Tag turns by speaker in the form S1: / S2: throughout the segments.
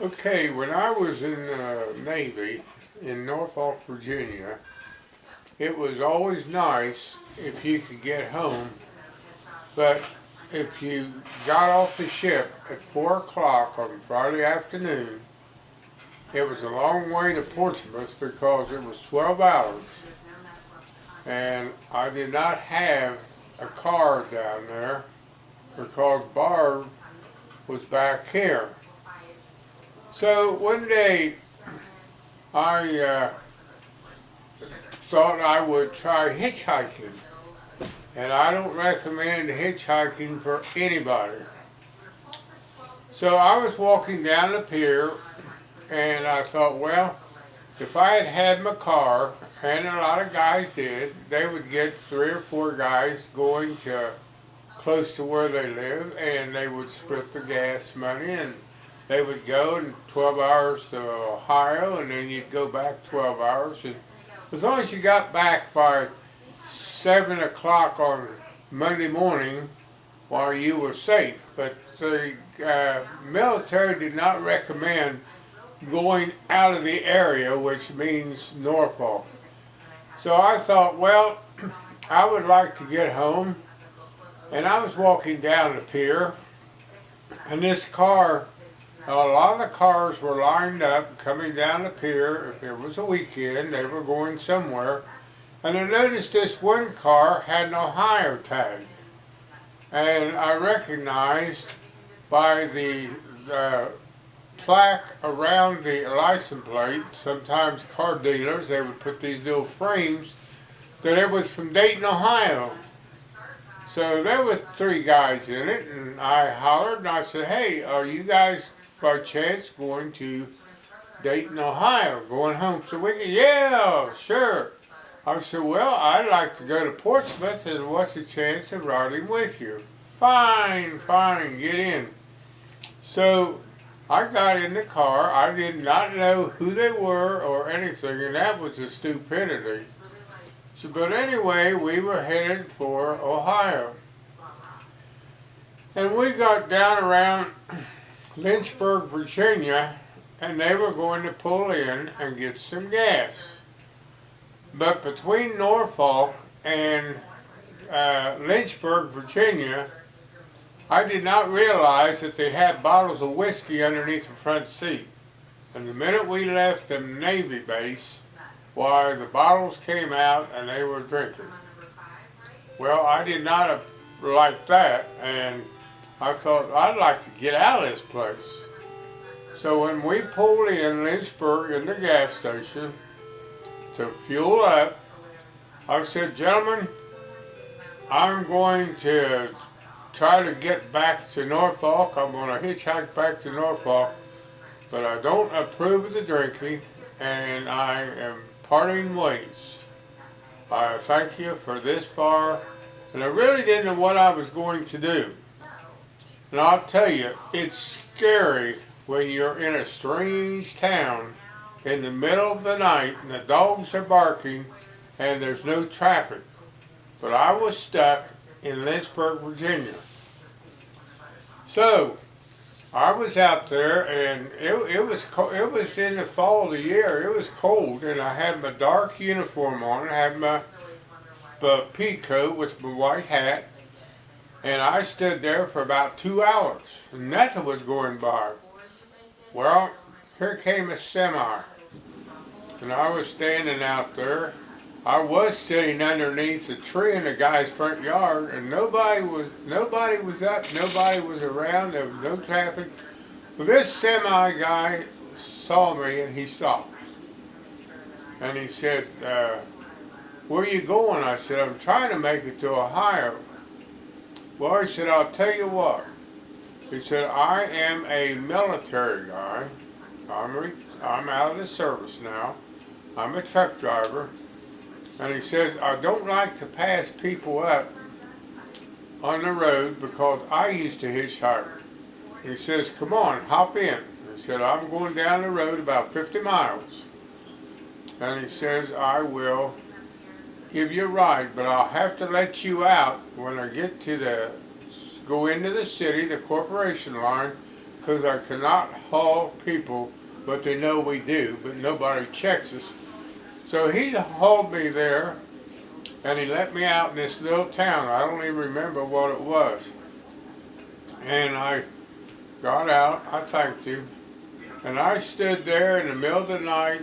S1: Okay, when I was in the Navy in Norfolk, Virginia, it was always nice if you could get home, but if you got off the ship at 4 o'clock on Friday afternoon, it was a long way to Portsmouth because it was 12 hours, and I did not have a car down there because Barb was back here. So one day I thought I would try hitchhiking. And I don't recommend hitchhiking for anybody. So I was walking down the pier and I thought, well, if I had had my car, and a lot of guys did, they would get 3 or 4 guys going to close to where they live and they would split the gas money and they would go in 12 hours to Ohio and then you'd go back 12 hours. And as long as you got back by 7 o'clock on Monday morning, while you were safe. But the military did not recommend going out of the area, which means Norfolk. So I thought, well, I would like to get home. And I was walking down the pier, and this car, a lot of the cars were lined up coming down the pier. If it was a weekend, they were going somewhere. And I noticed this one car had an Ohio tag. And I recognized by the plaque around the license plate, sometimes car dealers, they would put these little frames, that it was from Dayton, Ohio. So there was 3 guys in it, and I hollered and I said, hey, are you guys by chance going to Dayton, Ohio, going home for the weekend? Yeah, sure. I said, well, I'd like to go to Portsmouth, and what's the chance of riding with you? Fine, fine, get in. So I got in the car. I did not know who they were or anything, and that was the stupidity. So, but anyway, we were headed for Ohio. And we got down around Lynchburg, Virginia, and they were going to pull in and get some gas. But between Norfolk and Lynchburg, Virginia, I did not realize that they had bottles of whiskey underneath the front seat. And the minute we left the Navy base, why, the bottles came out and they were drinking. Well, I did not like that, and I thought, I'd like to get out of this place. So when we pulled in Lynchburg in the gas station to fuel up, I said, gentlemen, I'm going to try to get back to Norfolk. I'm going to hitchhike back to Norfolk, but I don't approve of the drinking, and I am parting ways. I thank you for this far, and I really didn't know what I was going to do. And I'll tell you, it's scary when you're in a strange town in the middle of the night and the dogs are barking and there's no traffic. But I was stuck in Lynchburg, Virginia. So I was out there, and it was in the fall of the year. It was cold, and I had my dark uniform on. I had my pea coat with my white hat, and I stood there for about 2 hours, and nothing was going by. Well, here came a semi, and I was standing out there. I was sitting underneath a tree in the guy's front yard, and nobody was up, nobody was around, there was no traffic. Well, this semi guy saw me and he stopped. And he said, where are you going? I said, I'm trying to make it to Ohio. Well, he said, I'll tell you what. He said, I am a military guy. I'm out of the service now. I'm a truck driver. And he says, I don't like to pass people up on the road because I used to hitchhike. He says, come on, hop in. He said, I'm going down the road about 50 miles. And he says, I will give you a ride, but I'll have to let you out when I get to go into the city, the corporation line, because I cannot haul people, but they know we do, but nobody checks us. So he hauled me there, and he let me out in this little town. I don't even remember what it was. And I got out, I thanked him, and I stood there in the middle of the night,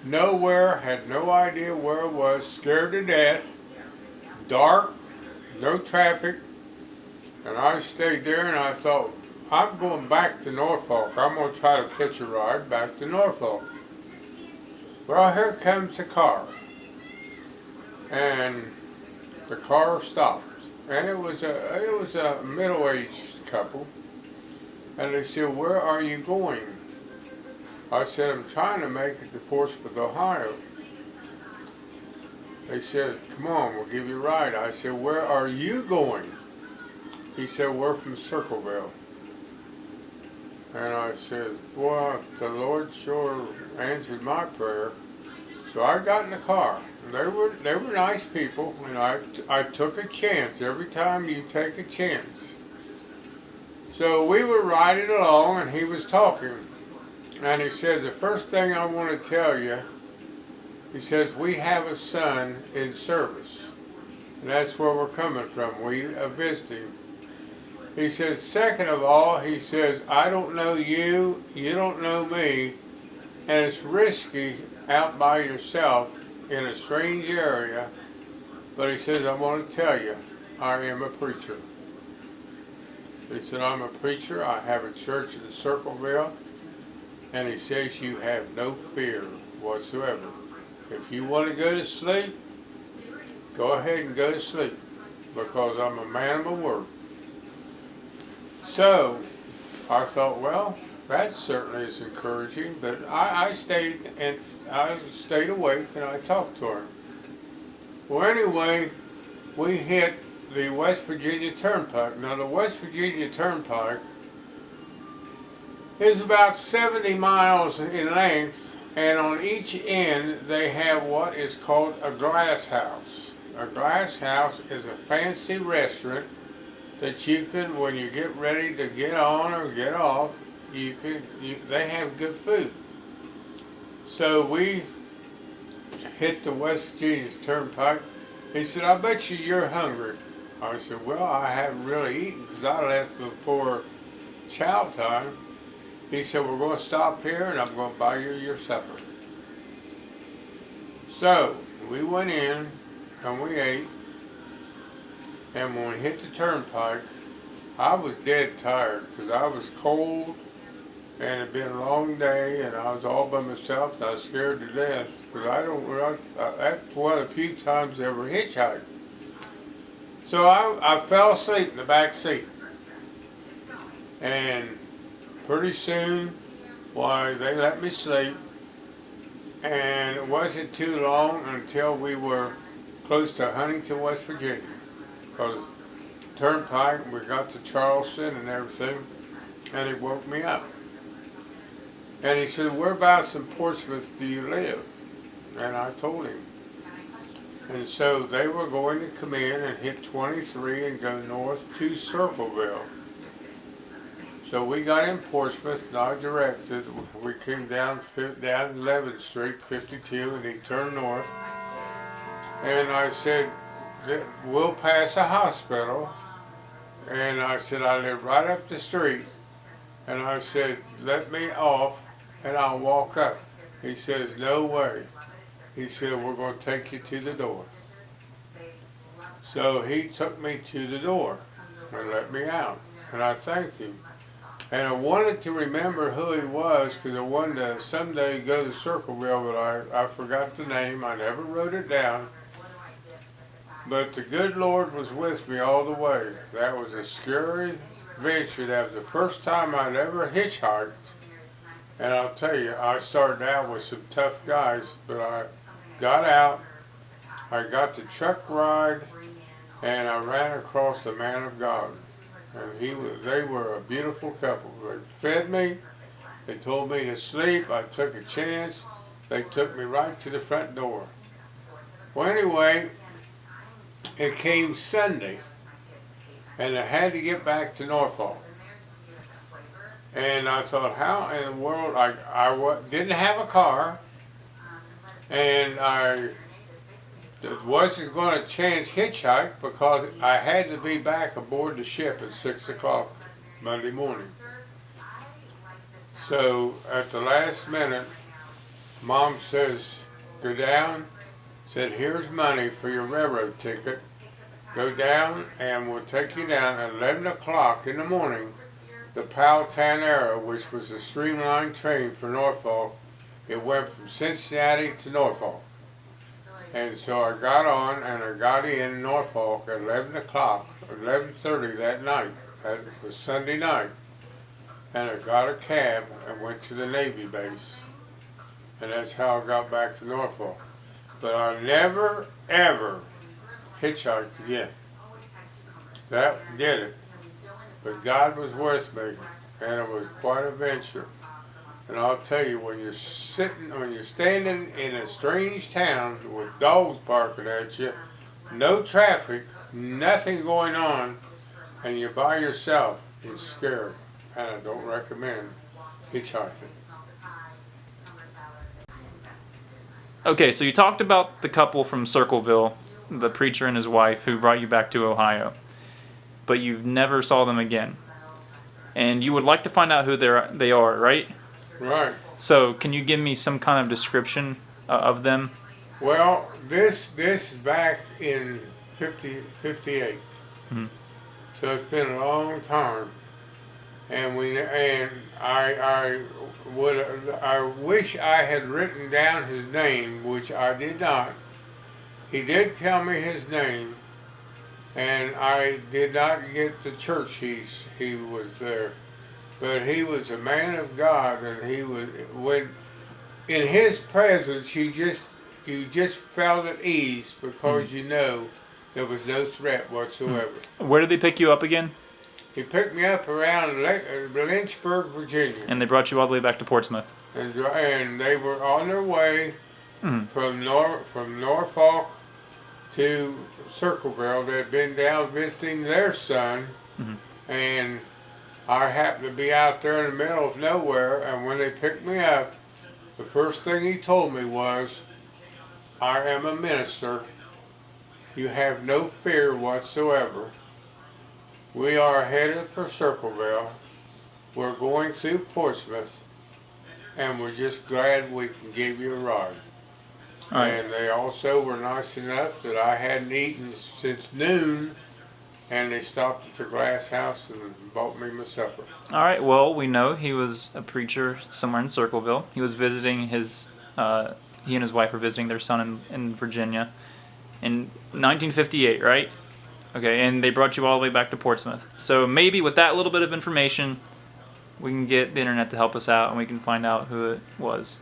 S1: nowhere, had no idea where it was, scared to death, dark, no traffic, and I stayed there and I thought, I'm going back to Norfolk. I'm going to try to catch a ride back to Norfolk. Well, here comes the car, and the car stopped, and it was a middle-aged couple, and they said, "Where are you going?" I said, "I'm trying to make it to Portsmouth, Ohio." They said, "Come on, we'll give you a ride." I said, "Where are you going?" He said, "We're from Circleville." And I said, "Well, the Lord sure answered my prayer." So I got in the car. They were nice people, and I took a chance. Every time you take a chance. So we were riding along, and he was talking. And he says, "The first thing I want to tell you," he says, "we have a son in service. And that's where we're coming from. We are visiting." He says, "Second of all," he says, "I don't know you, you don't know me, and it's risky out by yourself in a strange area. But," he says, "I want to tell you, I am a preacher." He said, "I'm a preacher. I have a church in Circleville." And he says, "You have no fear whatsoever. If you want to go to sleep, go ahead and go to sleep, because I'm a man of my word." So I thought, well, that certainly is encouraging. But I stayed awake and I talked to him. Well, anyway, we hit the West Virginia Turnpike. Now, the West Virginia Turnpike is about 70 miles in length, and on each end they have what is called a glass house. A glass house is a fancy restaurant that you can, when you get ready to get on or get off, they have good food. So we hit the West Virginia Turnpike. He said, "I bet you're hungry." I said, "Well, I haven't really eaten because I left before chow time." He said, "We're going to stop here and I'm going to buy you your supper." So we went in and we ate. And when we hit the turnpike, I was dead tired because I was cold and it had been a long day and I was all by myself and I was scared to death because that's one of the few times I ever hitchhiked. So I fell asleep in the back seat. And pretty soon, why, they let me sleep. And it wasn't too long until we were close to Huntington, West Virginia. Because Turnpike, we got to Charleston and everything, and he woke me up. And he said, "Whereabouts in Portsmouth do you live?" And I told him. And so they were going to come in and hit 23 and go north to Circleville. So we got in Portsmouth and I directed. We came down 11th Street, 52, and he turned north. And I said, "We'll pass a hospital." And I said, "I live right up the street." And I said, "Let me off and I'll walk up." He says, "No way." He said, "We're going to take you to the door." So he took me to the door and let me out. And I thanked him. And I wanted to remember who he was because I wanted to someday go to Circleville, but I forgot the name. I never wrote it down. But the good Lord was with me all the way. That was a scary adventure. That was the first time I'd ever hitchhiked. And I'll tell you, I started out with some tough guys, but I got out, I got the truck ride, and I ran across the man of God. And they were a beautiful couple. They fed me, they told me to sleep, I took a chance, they took me right to the front door. Well, anyway, it came Sunday, and I had to get back to Norfolk. And I thought, how in the world, didn't have a car, and I wasn't going to chance hitchhike because I had to be back aboard the ship at 6 o'clock Monday morning. So at the last minute, Mom says, go down, said, here's money for your railroad ticket. Go down and we'll take you down at 11 o'clock in the morning. The Powhatan Arrow, which was a streamlined train for Norfolk, it went from Cincinnati to Norfolk. And so I got on and I got in Norfolk at 11 o'clock, 11:30 that night. That was Sunday night. And I got a cab and went to the Navy base. And that's how I got back to Norfolk. But I never, ever hitchhiked again. That did it. But God was with me, and it was quite a venture. And I'll tell you, when you're standing in a strange town with dogs barking at you, no traffic, nothing going on, and you're by yourself, it's scary. And I don't recommend hitchhiking.
S2: Okay, so you talked about the couple from Circleville, the preacher and his wife, who brought you back to Ohio, but you never saw them again. And you would like to find out who they are, right?
S1: Right.
S2: So can you give me some kind of description of them?
S1: Well, this is back in 58.
S2: Mm-hmm.
S1: So it's been a long time. And I wish I had written down his name, which I did not. He did tell me his name, and I did not get the church he was there. But he was a man of God, and he was, when in his presence you just felt at ease because you know there was no threat whatsoever.
S2: Where did they pick you up again?
S1: He picked me up around Lynchburg, Virginia.
S2: And they brought you all the way back to Portsmouth.
S1: And they were on their way from Norfolk to Circleville. They'd been down visiting their son, and I happened to be out there in the middle of nowhere, and when they picked me up, the first thing he told me was, I am a minister. You have no fear whatsoever. We are headed for Circleville. We're going through Portsmouth, and we're just glad we can give you a ride. Right. And they also were nice enough that I hadn't eaten since noon, and they stopped at the glass house and bought me my supper.
S2: All right, well, we know he was a preacher somewhere in Circleville. He was visiting he and his wife were visiting their son in Virginia in 1958, right? Okay, and they brought you all the way back to Portsmouth. So maybe with that little bit of information, we can get the internet to help us out and we can find out who it was.